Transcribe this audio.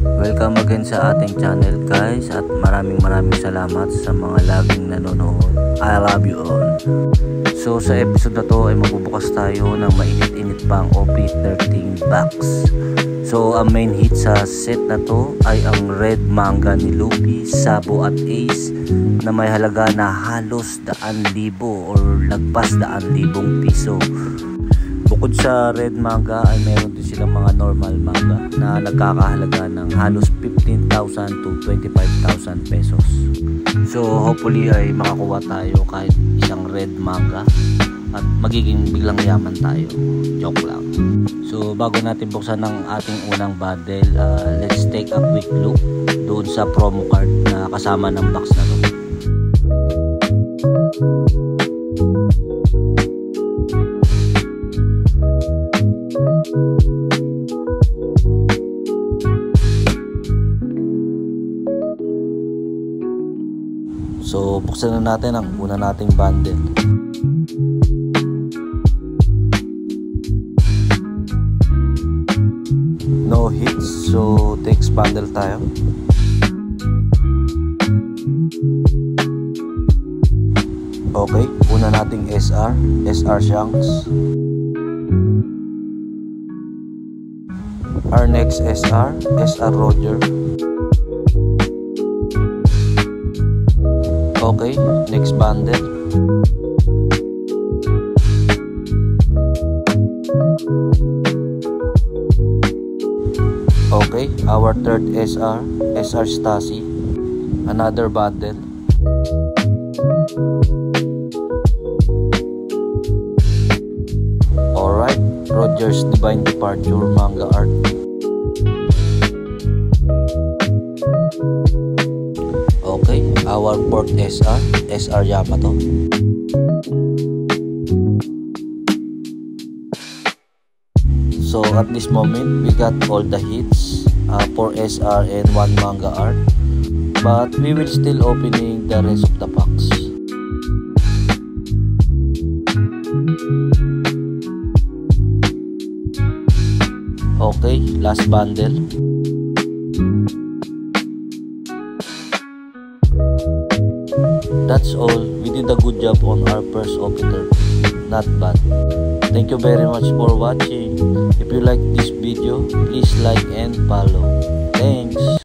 Welcome again sa ating channel guys, at maraming salamat sa mga laging nanonood. I love you all. So sa episode na to ay magbubukas tayo ng mainit-init pang OP13 box. So ang main hit sa set na to ay ang Red Manga ni Luffy, Sabo at Ace na may halaga na halos 100,000 or lagpas 100,000 piso. Bukod sa Red Manga ay meron din silang mga normal manga na nagkakahalaga ng halos 15,000 to 25,000 pesos. So hopefully ay makakuha tayo kahit isang Red Manga at magiging biglang yaman tayo. Joke lang. So bago natin buksan ng ating unang bundle, let's take a quick look doon sa promo card na kasama ng box na to. So buksan na natin ang una nating bundle. No hits, so text bundle tayo. Okay, una nating SR Shanks. Our next SR Roger. Okay, next bundle. Okay, our third SR Stasi. Another bundle. Alright, Roger's Divine Departure manga art. Okay, our fourth SR Yamato. So at this moment we got all the hits, 4 SR and 1 manga art, but we will still opening the rest of the packs. Okay, last bundle. That's all. We did a good job on our first opener. Not bad. Thank you very much for watching. If you like this video, please like and follow. Thanks.